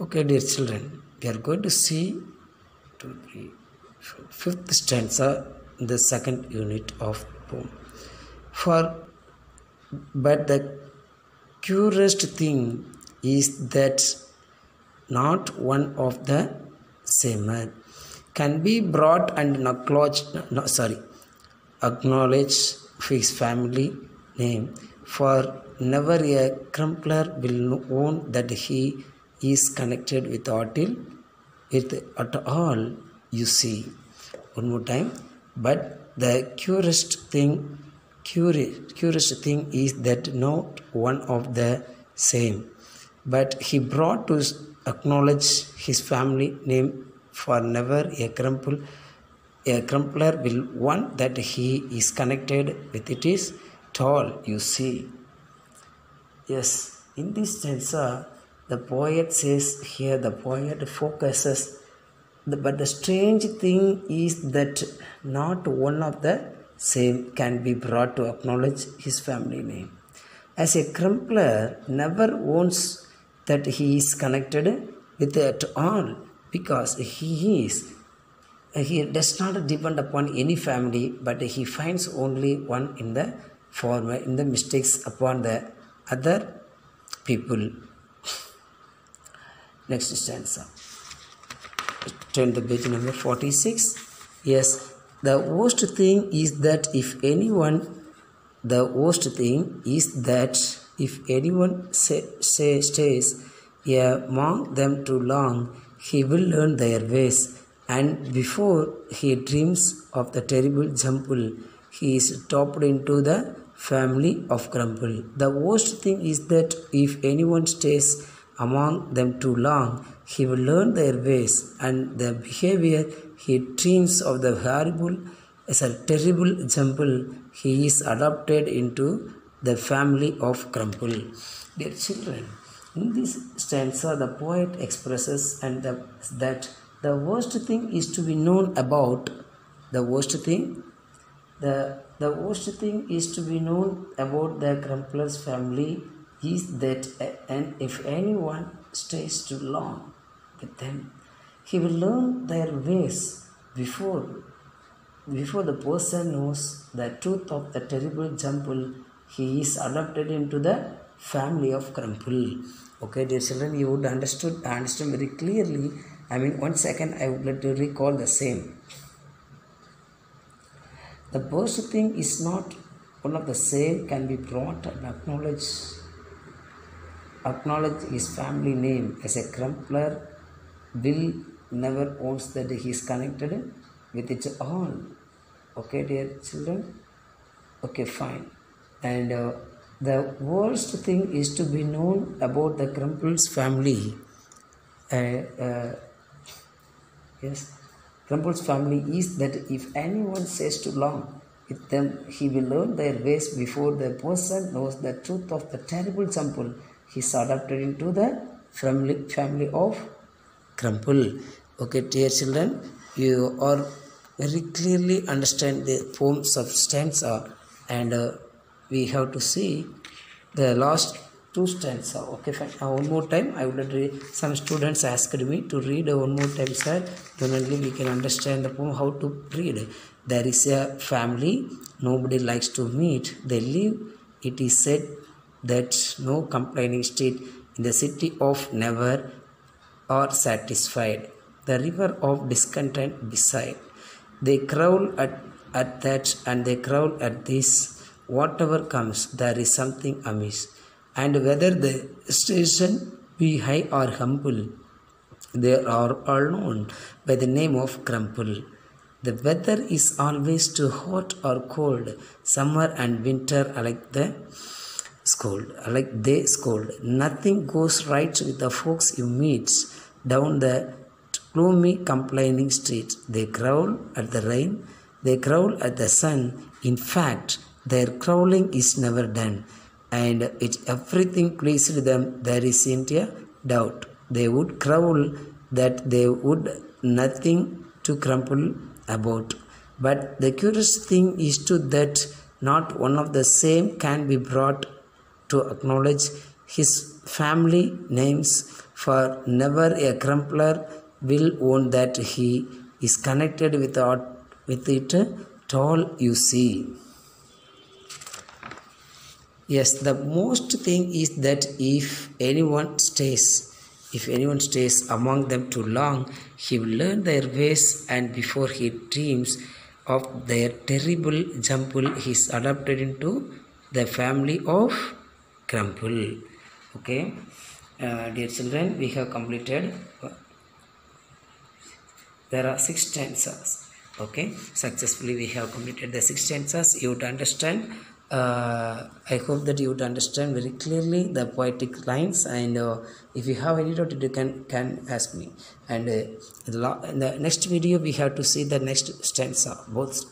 Okay, dear children, we are going to see two, three, four, fifth stanza in the second unit of poem. But the curious thing is that not one of the same can be brought and acknowledge his family name, for never a crumpler will own that he is connected with at all, you see. One more time. But the curious thing is that not one of the same, but he brought to acknowledge his family name, for never a crumpler will want that he is connected with it is tall, you see. Yes, in this stanza, the poet focuses, but the strange thing is that not one of the same can be brought to acknowledge his family name. As a crumpler never owns that he is connected with it at all, because he does not depend upon any family, but he finds only one in the mistakes upon the other people. Next stanza. Turn the page number 46. Yes, the worst thing is that if anyone stays among them too long, he will learn their ways, and before he dreams of the terrible jumble, he is topped into the family of crumple. The worst thing is that if anyone stays among them too long, he will learn their ways, and the behavior he dreams of the terrible jumble, he is adopted into the family of crumple. Dear children, in this stanza, the poet expresses that the worst thing is to be known about the worst thing is to be known about the crumpler's family is that, and if anyone stays too long with them, he will learn their ways before the person knows the truth of the terrible jumble, he is adopted into the family of crumple. Okay, dear children, you would understand very clearly. One second, I would like to recall the same. The worst thing is not one of the same can be brought and acknowledge his family name. As a crumpler will never owns that he is connected with it all. Okay, dear children? Okay, fine. And the worst thing is to be known about the crumple's family. Yes, crumple's family is that if anyone stays too long with them, he will learn their ways before the person knows the truth of the terrible jumble. He is adopted into the family of crumple. Okay, dear children, you are very clearly understand the poem stanza, and we have to see the last two stanza. Okay, fine. Now one more time, I would like to read. Some students asked me to read one more time, sir. Then only we can understand the poem how to read. There is a family nobody likes to meet. They live, it is said, that no complaining street in the city of never are satisfied. The river of discontent beside. They growl at that, and they growl at this. Whatever comes, there is something amiss. And whether the station be high or humble, they are all known by the name of crumple. The weather is always too hot or cold. Summer and winter alike they scold. Nothing goes right with the folks you meet down the gloomy complaining street. They growl at the rain, they growl at the sun. In fact, their growling is never done, and everything pleased them, there isn't a doubt. They would growl that they would nothing to grumble about. But the curious thing is that not one of the same can be brought to acknowledge his family names, for never a crumpler will own that he is connected with it at all, you see. Yes, the most thing is that if anyone stays among them too long, he will learn their ways, and before he dreams of their terrible jumble, he is adopted into the family of Crumple. Okay, dear children, we have completed. There are 6 stanzas. Okay, successfully we have completed the 6 stanzas. You would understand. I hope that you would understand very clearly the poetic lines, and if you have any doubt, you can ask me. And in the next video, we have to see the next stanza, both